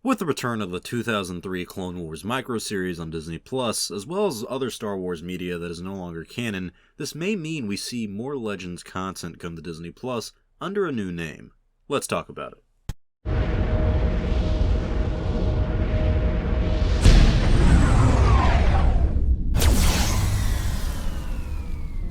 With the return of the 2003 Clone Wars microseries on Disney+, as well as other Star Wars media that is no longer canon, this may mean we see more Legends content come to Disney+, under a new name. Let's talk about it.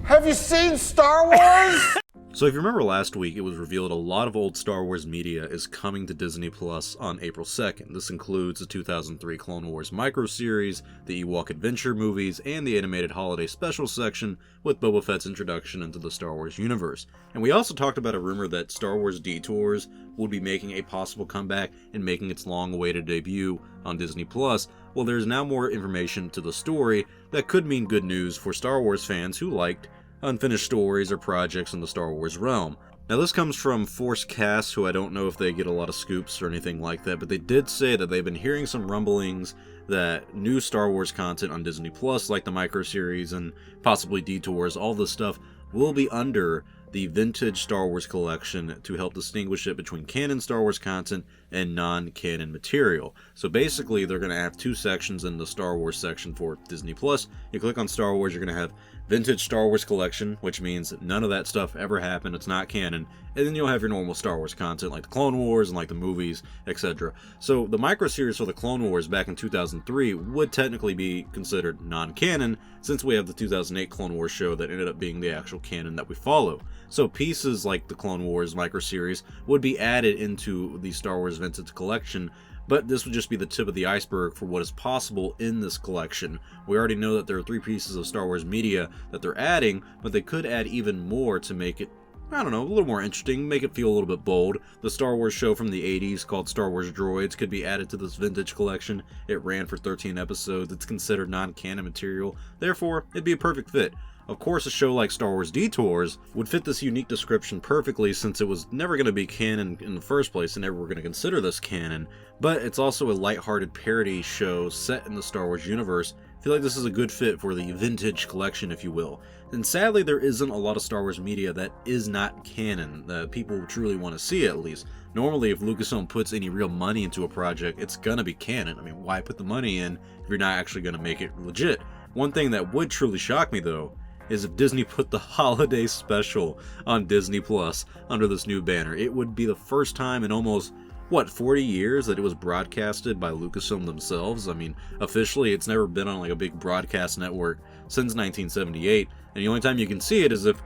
Have you seen Star Wars? So if you remember last week, it was revealed a lot of old Star Wars media is coming to Disney Plus on April 2nd. This includes the 2003 Clone Wars microseries, the Ewok Adventure movies, and the animated holiday special section with Boba Fett's introduction into the Star Wars universe. And we also talked about a rumor that Star Wars Detours would be making a possible comeback and making its long-awaited debut on Disney Plus. Well, there's now more information to the story that could mean good news for Star Wars fans who liked unfinished stories or projects in the Star Wars realm. Now this comes from Force Cast, who I don't know if they get a lot of scoops or anything like that, but they did say that they've been hearing some rumblings that new Star Wars content on Disney Plus, like the microseries and possibly Detours, all this stuff will be under the Vintage Star Wars collection to help distinguish it between canon Star Wars content and non-canon material. So basically they're going to have two sections in the Star Wars section for Disney Plus. You click on Star Wars, you're going to have Vintage Star Wars Collection, which means none of that stuff ever happened, it's not canon, and then you'll have your normal Star Wars content like the Clone Wars and like the movies, etc. So the microseries for the Clone Wars back in 2003 would technically be considered non-canon, since we have the 2008 Clone Wars show that ended up being the actual canon that we follow. So pieces like the Clone Wars microseries would be added into the Star Wars Vintage Collection, but this would just be the tip of the iceberg for what is possible in this collection. We already know that there are 3 pieces of Star Wars media that they're adding, but they could add even more to make it, I don't know, a little more interesting, make it feel a little bit bold. The Star Wars show from the 80s called Star Wars Droids could be added to this vintage collection. It ran for 13 episodes, it's considered non-canon material, therefore it'd be a perfect fit. Of course, a show like Star Wars Detours would fit this unique description perfectly, since it was never going to be canon in the first place and never were going to consider this canon, but it's also a lighthearted parody show set in the Star Wars universe. I feel like this is a good fit for the vintage collection, if you will. And sadly, there isn't a lot of Star Wars media that is not canon, that people truly want to see at least. Normally, if Lucasfilm puts any real money into a project, it's gonna be canon. I mean, why put the money in if you're not actually gonna make it legit? One thing that would truly shock me, though, is if Disney put the holiday special on Disney Plus under this new banner. It would be the first time in almost, 40 years that it was broadcasted by Lucasfilm themselves. I mean, officially it's never been on like a big broadcast network since 1978, and the only time you can see it is if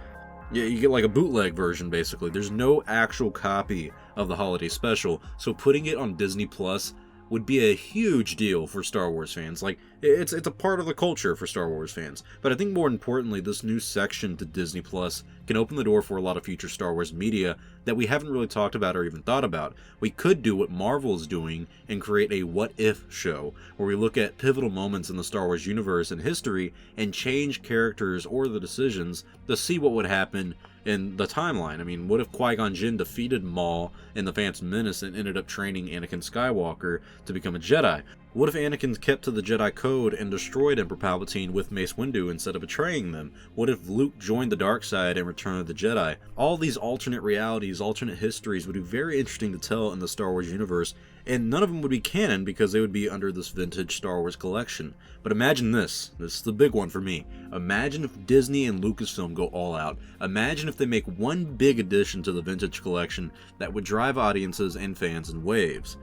you get like a bootleg version, basically. There's no actual copy of the holiday special, so putting it on Disney Plus would be a huge deal for Star Wars fans. Like, it's a part of the culture for Star Wars fans. But I think more importantly, this new section to Disney Plus can open the door for a lot of future Star Wars media that we haven't really talked about or even thought about. We could do what Marvel is doing and create a what if show, where we look at pivotal moments in the Star Wars universe and history and change characters or the decisions to see what would happen in the timeline. I mean, what if Qui-Gon Jinn defeated Maul in The Phantom Menace and ended up training Anakin Skywalker to become a Jedi? What if Anakin kept to the Jedi Code and destroyed Emperor Palpatine with Mace Windu instead of betraying them? What if Luke joined the dark side in Return of the Jedi? All these alternate realities, alternate histories would be very interesting to tell in the Star Wars universe, and none of them would be canon because they would be under this vintage Star Wars collection. But imagine this is the big one for me. Imagine if Disney and Lucasfilm go all out. Imagine if they make one big addition to the vintage collection that would drive audiences and fans in waves.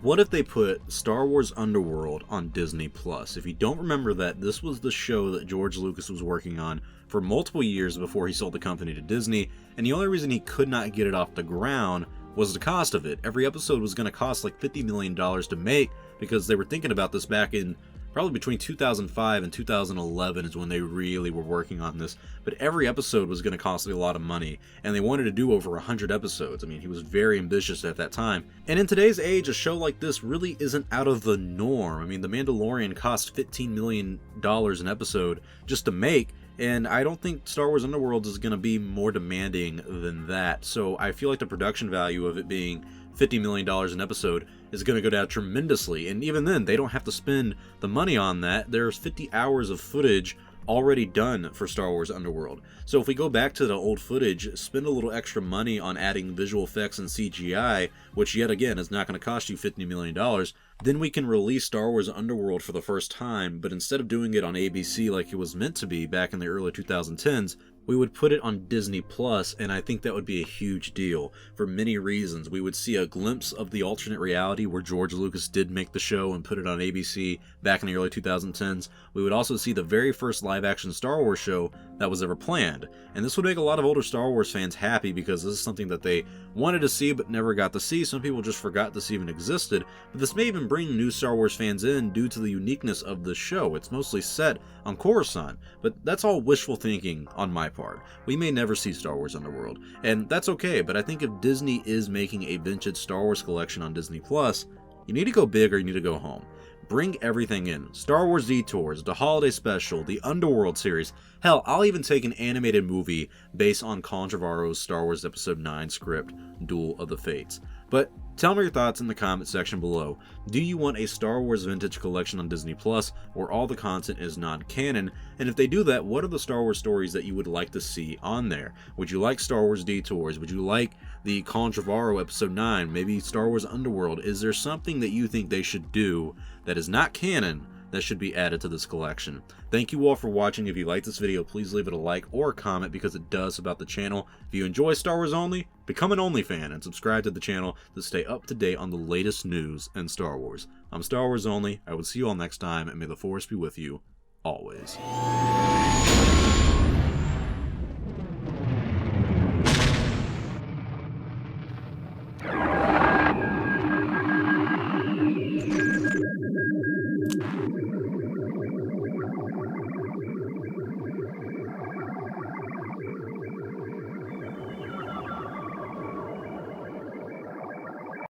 What if they put Star Wars Underworld on Disney Plus? If you don't remember that, this was the show that George Lucas was working on for multiple years before he sold the company to Disney, and the only reason he could not get it off the ground was the cost of it. Every episode was going to cost like $50 million to make, because they were thinking about this back in probably between 2005 and 2011 is when they really were working on this. But every episode was going to cost a lot of money, and they wanted to do over 100 episodes. I mean, he was very ambitious at that time. And in today's age, a show like this really isn't out of the norm. I mean, The Mandalorian cost $15 million an episode just to make, and I don't think Star Wars Underworld is going to be more demanding than that. So I feel like the production value of it being $50 million an episode is going to go down tremendously, and even then, they don't have to spend the money on that. There's 50 hours of footage already done for Star Wars Underworld. So if we go back to the old footage, spend a little extra money on adding visual effects and CGI, which yet again is not going to cost you $50 million, then we can release Star Wars Underworld for the first time, but instead of doing it on ABC like it was meant to be back in the early 2010s, we would put it on Disney Plus, and I think that would be a huge deal for many reasons. We would see a glimpse of the alternate reality where George Lucas did make the show and put it on ABC back in the early 2010s. We would also see the very first live-action Star Wars show that was ever planned, and this would make a lot of older Star Wars fans happy because this is something that they wanted to see but never got to see. Some people just forgot this even existed, but this may even bring new Star Wars fans in due to the uniqueness of the show. It's mostly set on Coruscant, but that's all wishful thinking on my part. We may never see Star Wars Underworld, and that's okay, but I think if Disney is making a vintage Star Wars collection on Disney Plus, you need to go big or you need to go home. Bring everything in. Star Wars Detours, the Holiday Special, the Underworld series. Hell, I'll even take an animated movie based on Colin Trevorrow's Star Wars Episode 9 script, Duel of the Fates. But tell me your thoughts in the comment section below. Do you want a Star Wars vintage collection on Disney Plus where all the content is non-canon? And if they do that, what are the Star Wars stories that you would like to see on there? Would you like Star Wars Detours? Would you like the Colin Trevorrow Episode 9? Maybe Star Wars Underworld? Is there something that you think they should do that is not canon that should be added to this collection? Thank you all for watching. If you like this video, please leave it a like or a comment because it does help out the channel. If you enjoy Star Wars Only, become an Only fan and subscribe to the channel to stay up to date on the latest news in Star Wars. I'm Star Wars Only. I will see you all next time, and may the Force be with you always.